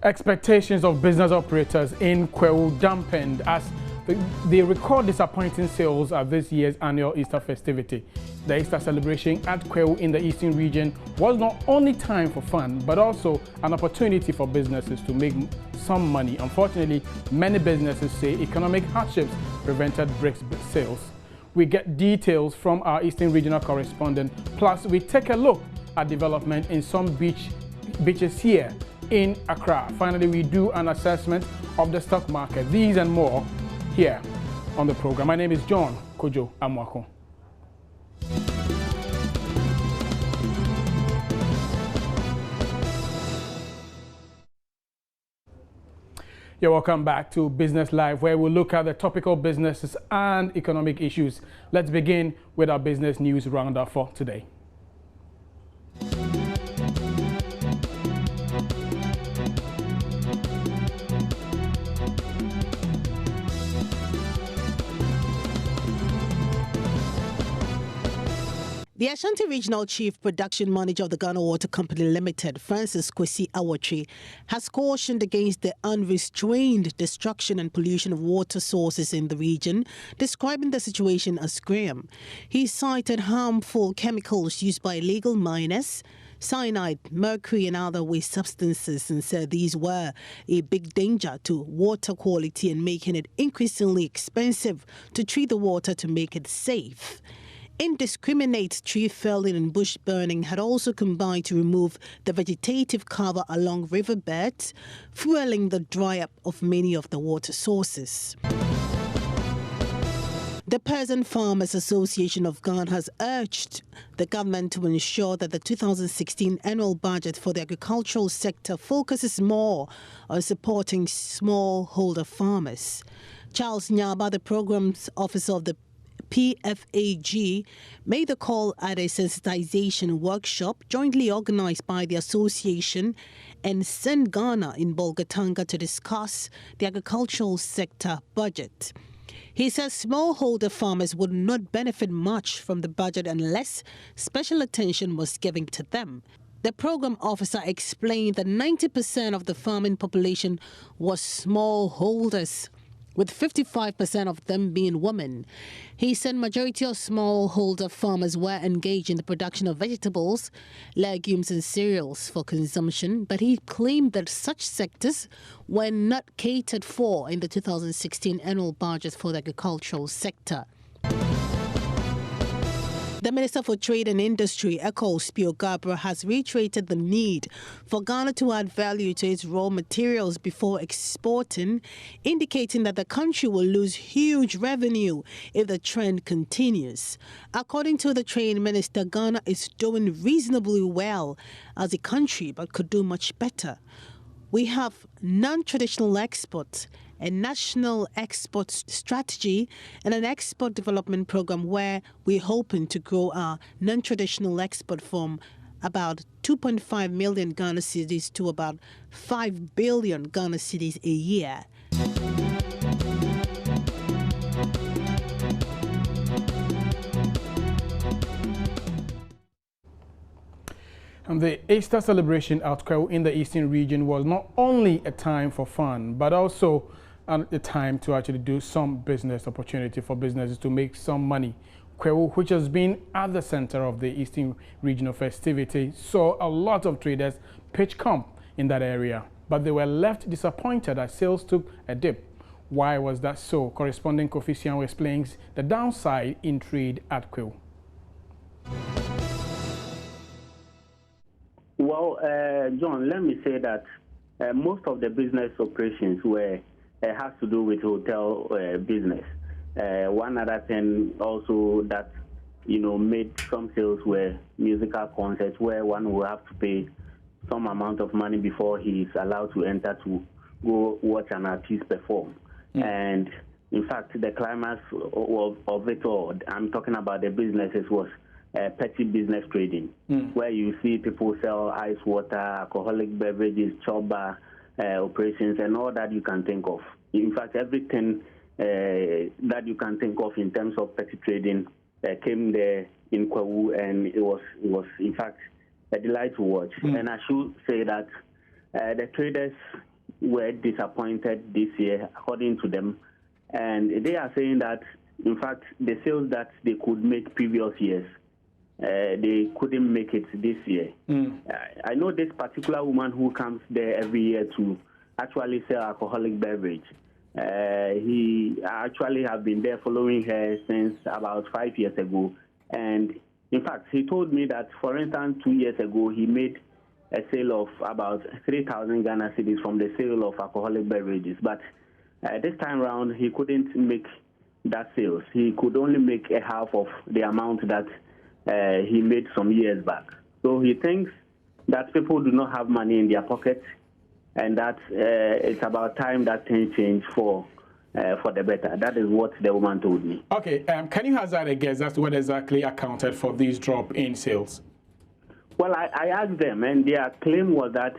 Expectations of business operators in Kwewu dampened as they record disappointing sales at this year's annual Easter festivity. The Easter celebration at Kwewu in the Eastern region was not only time for fun, but also an opportunity for businesses to make some money. Unfortunately, many businesses say economic hardships prevented bricks sales. We get details from our Eastern regional correspondent, plus we take a look at development in some beaches here in Accra. Finally, we do an assessment of the stock market. These and more here on the program. My name is John Kojo Amwako. You're welcome back to Business Live, where we'll look at the topical businesses and economic issues. Let's begin with our business news roundup for today. The Ashanti Regional Chief Production Manager of the Ghana Water Company Limited, Francis Kwesi Awotri, has cautioned against the unrestrained destruction and pollution of water sources in the region, describing the situation as grim. He cited harmful chemicals used by illegal miners, cyanide, mercury and other waste substances, and said these were a big danger to water quality and making it increasingly expensive to treat the water to make it safe. Indiscriminate tree felling and bush burning had also combined to remove the vegetative cover along riverbeds, fueling the dry-up of many of the water sources. The Peasant Farmers Association of Ghana has urged the government to ensure that the 2016 annual budget for the agricultural sector focuses more on supporting smallholder farmers. Charles Nyaba, the Programs Officer of the PFAG, made the call at a sensitization workshop jointly organized by the association and Send Ghana in Bolgatanga to discuss the agricultural sector budget. He says smallholder farmers would not benefit much from the budget unless special attention was given to them. The program officer explained that 90% of the farming population was smallholders, with 55% of them being women. He said majority of smallholder farmers were engaged in the production of vegetables, legumes and cereals for consumption, but he claimed that such sectors were not catered for in the 2016 annual budget for the agricultural sector. The Minister for Trade and Industry, Eko Spio-Gabra, has reiterated the need for Ghana to add value to its raw materials before exporting, indicating that the country will lose huge revenue if the trend continues. According to the Trade Minister, Ghana is doing reasonably well as a country but could do much better. We have non-traditional exports, a national export strategy, and an export development program where we're hoping to grow our non-traditional export from about 2.5 million Ghana cedis to about 5 billion Ghana cedis a year. And the Easter celebration at Kwewu in the Eastern region was not only a time for fun, but also a time to actually do some business opportunity for businesses to make some money. Kwewu, which has been at the center of the Eastern regional festivity, saw a lot of traders pitch camp in that area, but they were left disappointed as sales took a dip. Why was that so? Correspondent Kofi Sianwe explains the downside in trade at Kwewu. Well, John, let me say that most of the business operations has to do with hotel business. One other thing also that, made some sales were musical concerts where one will have to pay some amount of money before he is allowed to enter to go watch an artist perform. And in fact, the climax of it all, I'm talking about the businesses, was petty business trading, where you see people sell ice water, alcoholic beverages, choba operations, and all that you can think of. In fact, everything that you can think of in terms of petty trading came there in Kwewu, and it was in fact a delight to watch. And I should say that the traders were disappointed this year, according to them. And they are saying that, in fact, the sales that they could make previous years, they couldn't make it this year. I know this particular woman who comes there every year to actually sell alcoholic beverage. He actually have been there following her since about 5 years ago. And in fact, he told me that, for instance, 2 years ago, he made a sale of about 3,000 Ghana cedis from the sale of alcoholic beverages. But this time around, he couldn't make that sales. He could only make a half of the amount that he made some years back. So he thinks that people do not have money in their pockets, and that it's about time that things change for the better. That is what the woman told me. Okay, can you hazard a guess as to what exactly accounted for this drop in sales? Well, I asked them, and their claim was that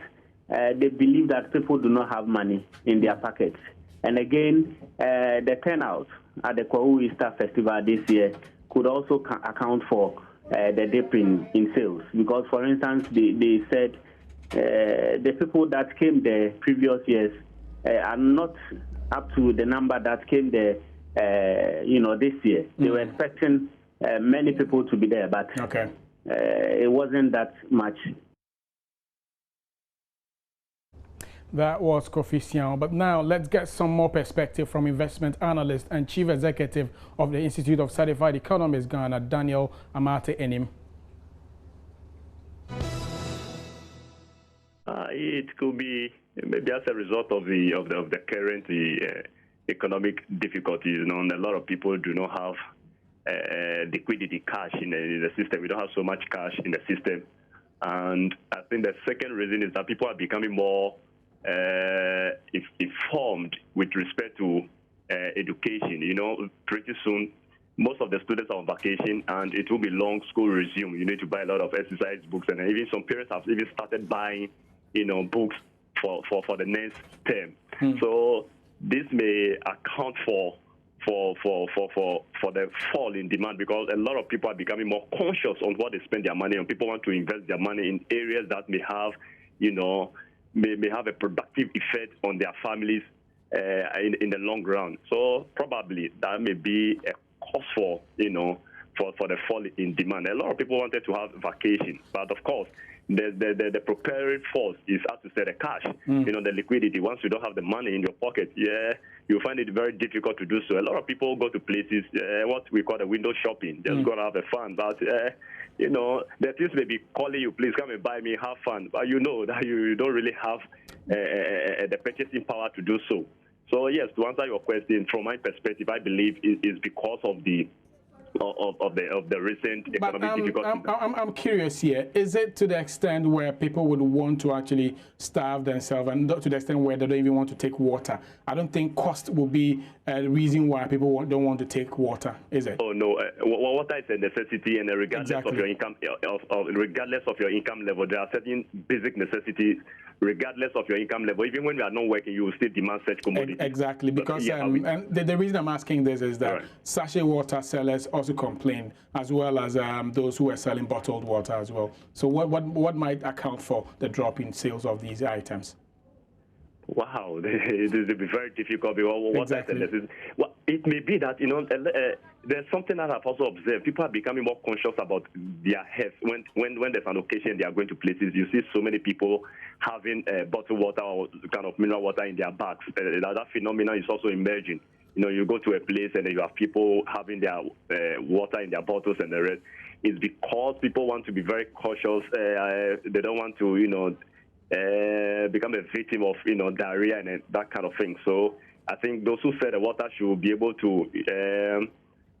they believe that people do not have money in their pockets. And again, the turnout at the Kwahu Easter Festival this year could also account for the dip in sales. Because, for instance, they said the people that came there previous years are not up to the number that came there, this year. They were expecting many people to be there, but it wasn't that much. That was Kofi Sian. But now let's get some more perspective from investment analyst and chief executive of the Institute of Certified Economists Ghana, Daniel Amate Enim. It could be maybe as a result of the current economic difficulties. And a lot of people do not have liquidity, cash in the system. We don't have so much cash in the system. And I think the second reason is that people are becoming more informed with respect to education. Pretty soon, most of the students are on vacation, and it will be long school resume. You need to buy a lot of exercise books, and even some parents have even started buying, books for the next term. So this may account for the fall in demand, because a lot of people are becoming more conscious on what they spend their money on. People want to invest their money in areas that may have, may have a productive effect on their families in the long run. So probably that may be a cause for the fall in demand. A lot of people wanted to have vacation, but of course, the preparing force is, as to say, the cash, the liquidity. Once you don't have the money in your pocket, you find it very difficult to do so. A lot of people go to places, what we call the window shopping, just go to have a fun, but the things may be calling you, please come and buy me, have fun, but you know that you don't really have the purchasing power to do so. So yes, to answer your question, from my perspective, I believe it is because of the recent economic difficulties. I'm curious here. Is it to the extent where people would want to actually starve themselves, and not to the extent where they don't even want to take water? I don't think cost will be a reason why people don't want to take water, is it? Oh no, water is a necessity, and regardless of your income, regardless of your income level, there are certain basic necessities. Regardless of your income level, even when you are not working, you will still demand such commodities. Exactly, because and the reason I'm asking this is that sachet water sellers also complain, as well as those who are selling bottled water as well. So what might account for the drop in sales of these items? Wow, it will be very difficult, because it may be that there's something that I've also observed. People are becoming more conscious about their health. When there's an occasion, they are going to places. You see so many people having bottled water or kind of mineral water in their bags. That phenomenon is also emerging. You go to a place and you have people having their water in their bottles and the rest. It's because people want to be very cautious. They don't want to, become a victim of diarrhea and that kind of thing. So I think those who sell the water should be able to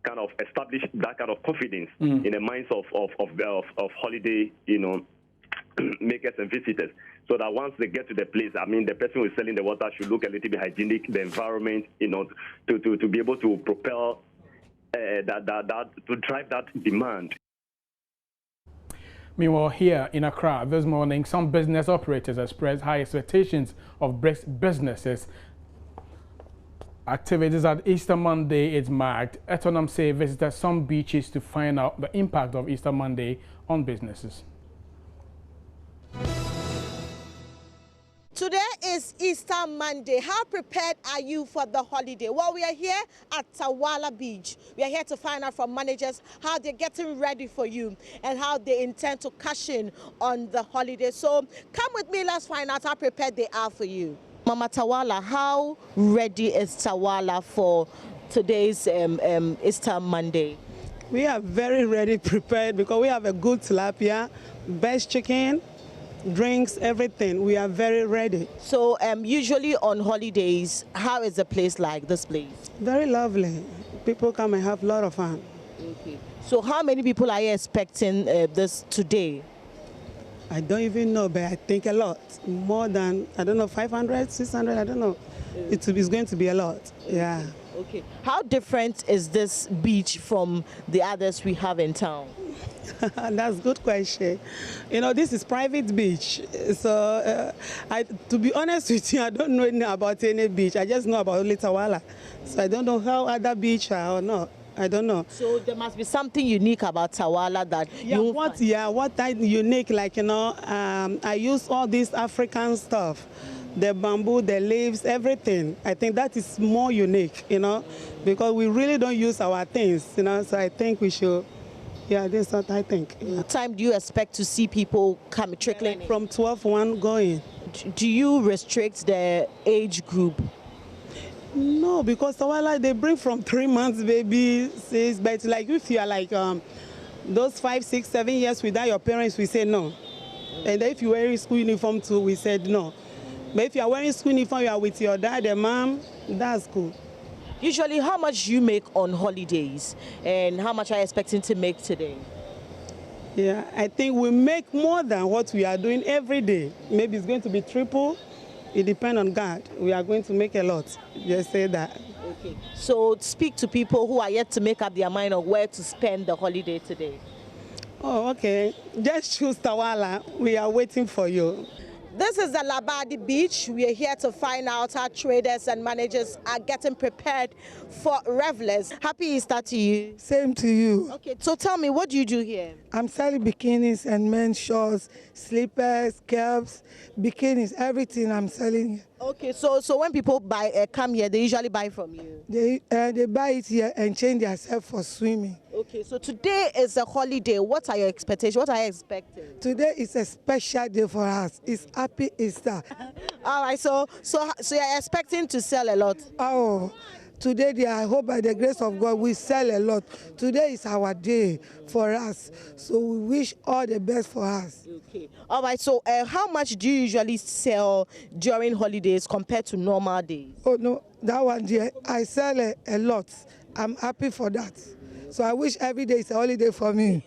kind of establish that kind of confidence in the minds of holiday makers and visitors, so that once they get to the place, the person who is selling the water should look a little bit hygienic, the environment, to be able to propel to drive that demand. Meanwhile, here in Accra this morning, some business operators expressed high expectations of businesses. Activities at Easter Monday is marked. Etonam say visited some beaches to find out the impact of Easter Monday on businesses. Today is Easter Monday. How prepared are you for the holiday? Well, we are here at Tawala Beach. We are here to find out from managers how they're getting ready for you and how they intend to cash in on the holiday. So come with me, let's find out how prepared they are for you. Mama Tawala, how ready is Tawala for today's Easter Monday? We are very ready, prepared, because we have a good tilapia, best chicken, drinks, everything. We are very ready. So usually on holidays, how is the place like, this place? Very lovely. People come and have a lot of fun. Okay. So how many people are you expecting this today? I don't even know, but I think a lot. More than, I don't know, 500, 600, I don't know. It's going to be a lot, yeah. Okay. How different is this beach from the others we have in town? That's a good question. You know, this is private beach. So, to be honest with you, I don't know anything about any beach. I just know about only Tawala. So I don't know how other beach are or not. I don't know. So there must be something unique about Tawala that what type unique, like, you know, I use all this African stuff. The bamboo, the leaves, everything. I think that is more unique, you know, because we really don't use our things, you know, so I think we should, yeah, this is what I think. Yeah. What time do you expect to see people come trickling in? From 12:1 going. Do you restrict the age group? No, because Tawala, they bring from 3 months, baby, 6, but like if you are like those 5, 6, 7 years without your parents, we say no. And if you wear school uniform too, we said no. But if you are wearing school uniform, you are with your dad and mom, that's cool. Usually, how much do you make on holidays? And how much are you expecting to make today? Yeah, I think we make more than what we are doing every day. Maybe it's going to be triple. It depends on God. We are going to make a lot. Just say that. Okay. So speak to people who are yet to make up their mind on where to spend the holiday today. Oh, okay. Just choose Tawala. We are waiting for you. This is the Labadi Beach. We are here to find out how traders and managers are getting prepared for revelers. Happy Easter to you. Same to you. Okay, so tell me, what do you do here? I'm selling bikinis and men's shorts, slippers, caps, bikinis, everything I'm selling here. Okay, so when people come here, they usually buy from you? They buy it here and change themselves for swimming. Okay, so today is a holiday. What are your expectations? What are you expecting? Today is a special day for us. It's Happy Easter. All right, so you're expecting to sell a lot? Oh, today, I hope by the grace of God, we sell a lot. Today is our day for us. So we wish all the best for us. Okay. All right, so how much do you usually sell during holidays compared to normal days? Oh, no, that one day, I sell a lot. I'm happy for that. So I wish every day is a holiday for me.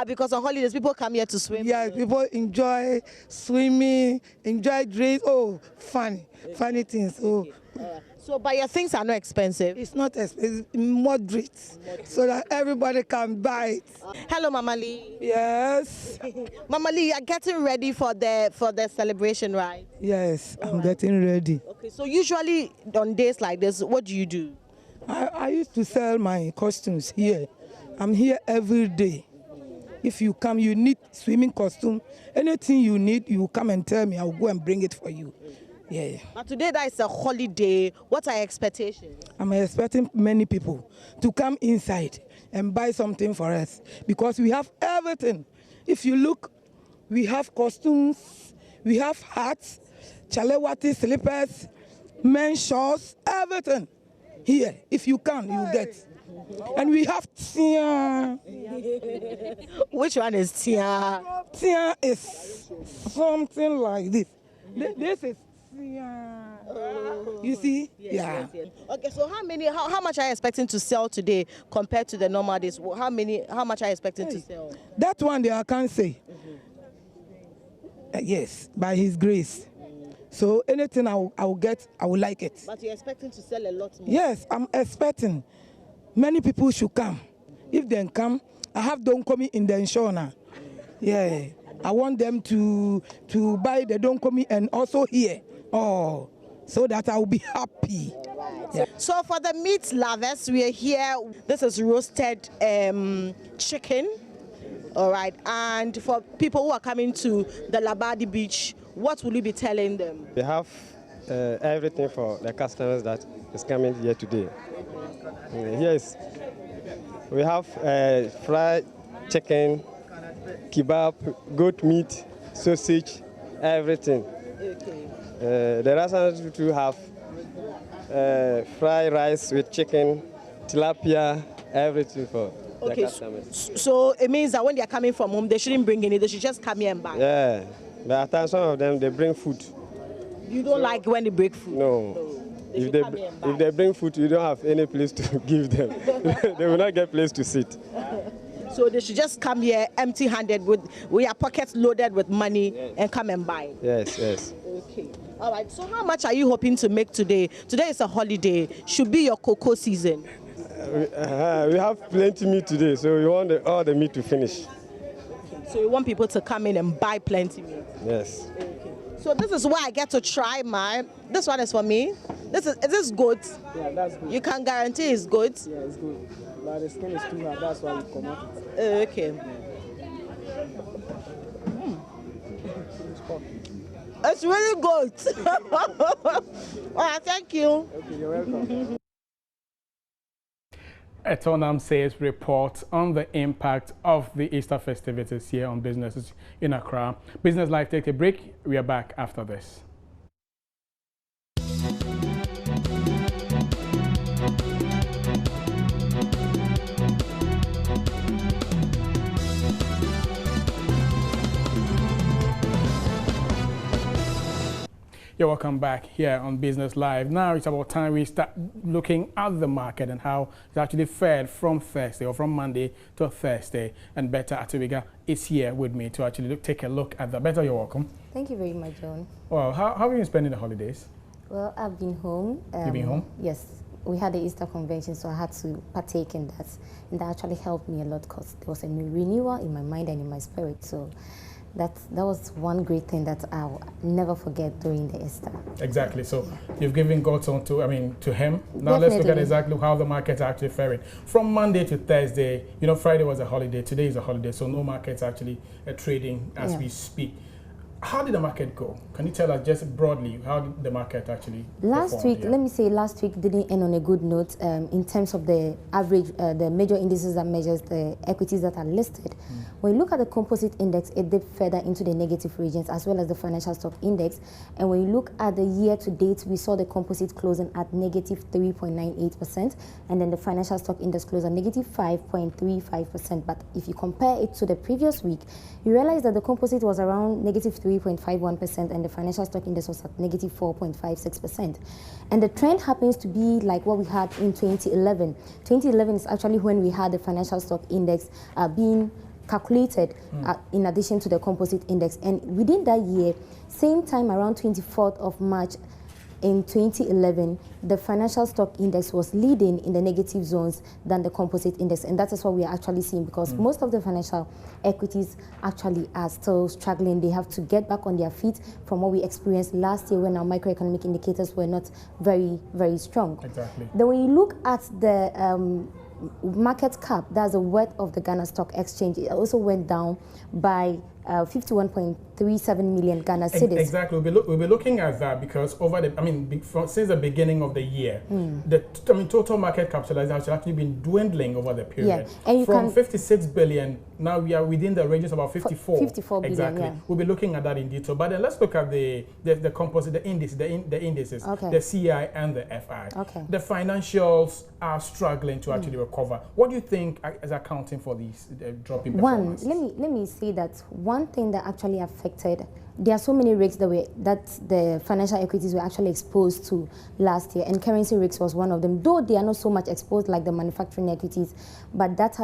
Because on holidays, people come here to swim. Yeah, people enjoy swimming, enjoy drinks. Oh, funny things. Oh. So, but your things are not expensive? It's not expensive, it's moderate, so that everybody can buy it. Hello, Mama Lee. Yes. Mama Lee, you're getting ready for the celebration, right? Yes, I'm getting ready. Okay, so usually on days like this, what do you do? I used to sell my costumes here. I'm here every day. If you come, you need swimming costume. Anything you need, you come and tell me. I'll go and bring it for you. Yeah. But today that is a holiday. What are your expectations? I'm expecting many people to come inside and buy something for us because we have everything. If you look, we have costumes, we have hats, chalewati slippers, men's shorts, everything. Here, if you can, you get. And we have tia. Which one is tia? Tia is something like this. This is tia. You see? Yes, yeah. Yes. Okay, so how much are you expecting to sell today compared to the normal days? How much are you expecting to sell? That one there I can't say. Yes, by His grace. So anything I will get, I will like it. But you're expecting to sell a lot more? Yes, I'm expecting. Many people should come. If they come, I have Donkomi in the Nshona. Yeah, I want them to buy the Donkomi and also here. Oh, so that I will be happy. Yeah. So for the meat lovers, we are here. This is roasted chicken. All right. And for people who are coming to the Labadi Beach, what will you be telling them? We have everything for the customers that is coming here today. Yes, we have fried chicken, kebab, goat meat, sausage, everything. Okay. The restaurant too have fried rice with chicken, tilapia, everything for the customers. So it means that when they are coming from home, they shouldn't bring any, they should just come here and buy. Yeah, but at times some of them they bring food. You don't like when they bring food? No. If they bring food, you don't have any place to give them. They will not get place to sit. So they should just come here empty-handed with our pockets loaded with money, yes, and come and buy. Yes, yes. Okay. All right. So how much are you hoping to make today? Today is a holiday. Should be your cocoa season. We have plenty meat today, so we want all the meat to finish. So you want people to come in and buy plenty meat? Yes. Okay. So this is where I get to try mine. This one is for me. Is this good? Yeah, that's good. You can guarantee it's good? Yeah, it's good. But the skin is too hard, that's why we come out. Okay. It's really good. All right, thank you. Okay, you're welcome. Etonam says report on the impact of the Easter festivities here on businesses in Accra. Business Live, take a break. We are back after this. You're welcome back here on Business Live. Now it's about time we start looking at the market and how it's actually fared from Thursday or from Monday to Thursday. And Betta Atubiga is here with me to actually take a look at that. Betta, you're welcome. Thank you very much, John. Well, how have you been spending the holidays? Well, I've been home. You've been home? Yes. We had the Easter convention, so I had to partake in that. And that actually helped me a lot because there was a new renewal in my mind and in my spirit. So that was one great thing that I'll never forget during the Easter. Exactly. So you've given God's on to him. Now Definitely. Let's look at exactly how the market's actually faring. From Monday to Thursday, Friday was a holiday. Today is a holiday, so no market's actually trading as we speak. How did the market go? Can you tell us just broadly how did the market actually last week? Yeah. Let me say last week didn't end on a good note in terms of the average, the major indices that measures the equities that are listed. When you look at the composite index, it dipped further into the negative regions as well as the financial stock index. And when you look at the year to date, we saw the composite closing at negative 3.98%, and then the financial stock index closed at negative 5.35%. But if you compare it to the previous week, you realize that the composite was around negative 3.51% and the financial stock index was at negative 4.56%. And the trend happens to be like what we had in 2011. 2011 is actually when we had the financial stock index being calculated in addition to the composite index. And within that year, same time around 24th of March, in 2011, the financial stock index was leading in the negative zones than the composite index, and that is what we are actually seeing because most of the financial equities actually are still struggling. They have to get back on their feet from what we experienced last year when our microeconomic indicators were not very, very strong. Exactly. Then when you look at the market cap, that's the worth of the Ghana Stock Exchange, it also went down by 51.37 million Ghana cedis. Exactly. We'll be looking at that because since the beginning of the year, the total market capitalization has actually been dwindling over the period. Yeah. And from 56 billion, now we are within the ranges of about 54. 54 billion, exactly. yeah. We'll be looking at that in detail. But then let's look at the composite, the indices, okay, the CI and the FI. Okay. The financials are struggling to actually recover. What do you think is accounting for these dropping performances? Let me say that one thing that actually affected, there are so many risks that the financial equities were actually exposed to last year, and currency risks was one of them. Though they are not so much exposed like the manufacturing equities, but that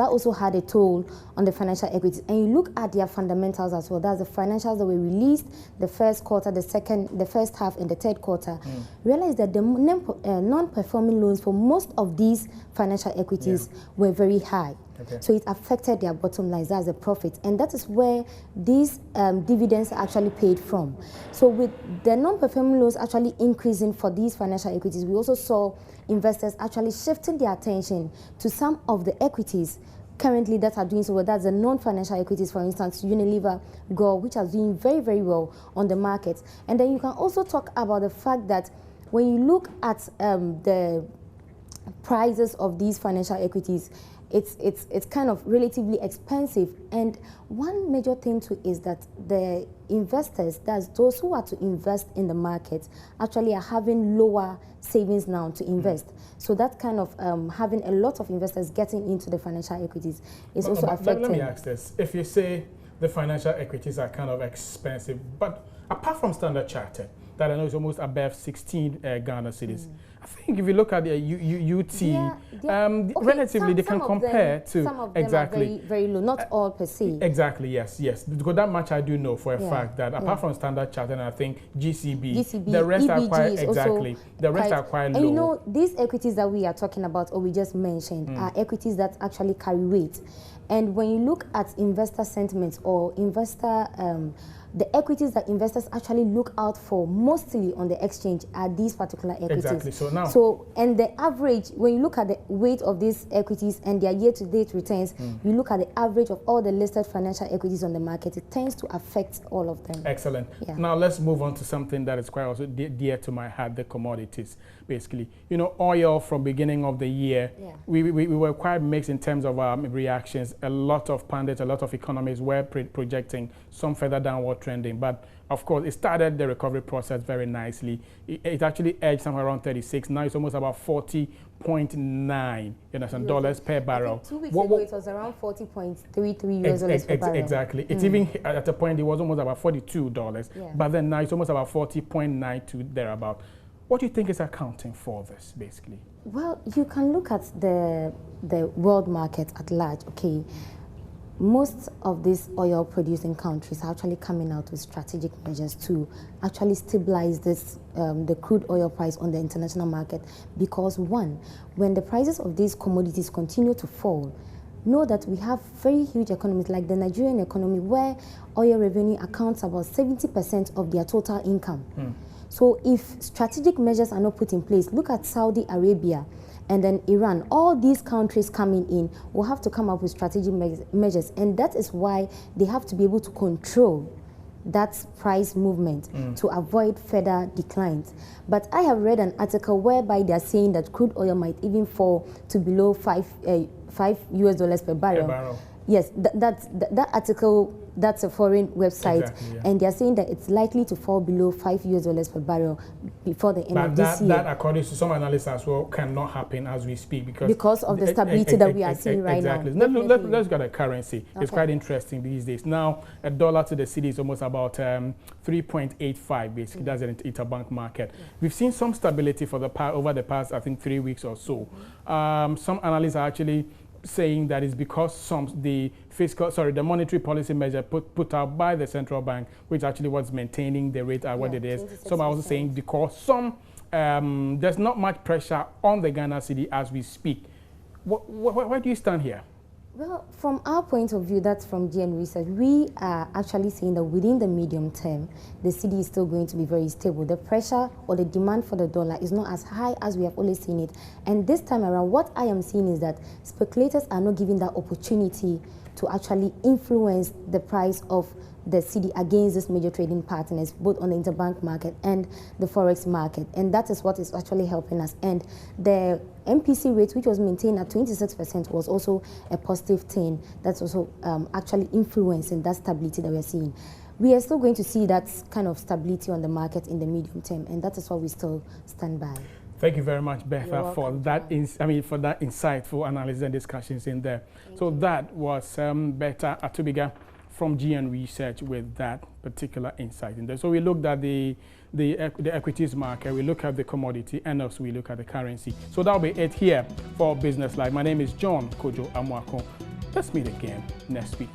also had a toll on the financial equities. And you look at their fundamentals as well. That's the financials that were released the first quarter, the first half, and the third quarter. Realize that the non-performing loans for most of these financial equities were very high. Okay. So it affected their bottom lines, that's the profit. And that is where these dividends are actually paid from. So with the non-performing loans actually increasing for these financial equities, we also saw investors actually shifting their attention to some of the equities currently that are doing so well. That's the non-financial equities, for instance, Unilever, Gore, which are doing very, very well on the market. And then you can also talk about the fact that when you look at the prices of these financial equities, it's kind of relatively expensive. And one major thing too is that the investors, that's those who are to invest in the market, actually are having lower savings now to invest. So that kind of having a lot of investors getting into the financial equities is also affecting. Let me ask this. If you say the financial equities are kind of expensive, but apart from Standard Chartered, that I know is almost above 16 Ghana cedis. I think if you look at the UT, relatively they can compare to some of them are very, very low, not all per se. Exactly, yes. Because that much I do know for a fact that apart from Standard Chartered, and I think GCB, the rest EBG are quite the rest are quite low. And you know, these equities that we are talking about, or we just mentioned, are equities that actually carry weight. And when you look at investor sentiments or investor the equities that investors actually look out for mostly on the exchange are these particular equities. Exactly. And the average, when you look at the weight of these equities and their year-to-date returns, you look at the average of all the listed financial equities on the market, it tends to affect all of them. Excellent. Yeah. Now let's move on to something that is quite also dear to my heart, the commodities, basically. You know, oil from beginning of the year, we were quite mixed in terms of reactions. A lot of pundits, a lot of economists were projecting some further downward trending, but of course it started the recovery process very nicely. It actually edged somewhere around 36. Now it's almost about 40.9 dollars per barrel. 2 weeks ago it was around 40.33 US per barrel. Exactly. It's even at a point it was almost about $42, but then now it's almost about 40.92 thereabout. What do you think is accounting for this, basically? Well, you can look at the world market at large. Okay. Most of these oil-producing countries are actually coming out with strategic measures to actually stabilize this, the crude oil price on the international market. Because one, when the prices of these commodities continue to fall, know that we have very huge economies like the Nigerian economy, where oil revenue accounts about 70% of their total income. So if strategic measures are not put in place, look at Saudi Arabia, and then Iran, all these countries coming in will have to come up with strategic measures. And that is why they have to be able to control that price movement to avoid further declines. But I have read an article whereby they are saying that crude oil might even fall to below $5 US per barrel. Yes, that article, that's a foreign website, and they're saying that it's likely to fall below $5 US per barrel before the end of this year. That, according to some analysts as well, cannot happen as we speak because of the stability that we are seeing right now. Let's get a currency. It's quite interesting these days. Now, a dollar to the cedi is almost about 3.85, basically. That's an interbank market. We've seen some stability for over the past, I think, 3 weeks or so. Some analysts are actually saying that it's because the monetary policy measure put out by the central bank, which actually was maintaining the rate at what it is. Some are also saying because there's not much pressure on the Ghana cedi as we speak. Where do you stand here? Well, from our point of view, that's from GN Research, we are actually saying that within the medium term, the cedi is still going to be very stable. The pressure or the demand for the dollar is not as high as we have always seen it. And this time around, what I am seeing is that speculators are not given that opportunity to actually influence the price of the cedi against these major trading partners, both on the interbank market and the forex market. And that is what is actually helping us. And the MPC rate, which was maintained at 26%, was also a positive thing. That's also actually influencing that stability that we're seeing. We are still going to see that kind of stability on the market in the medium term, and that is what we still stand by. Thank you very much, Bertha, for that insightful analysis and discussions in there. So that was Bertha Atubiga from GN Research with that particular insight in there. So we looked at the equities market, we look at the commodity, and also we look at the currency. So that'll be it here for Business Live. My name is John Kojo Amwako. Let's meet again next week.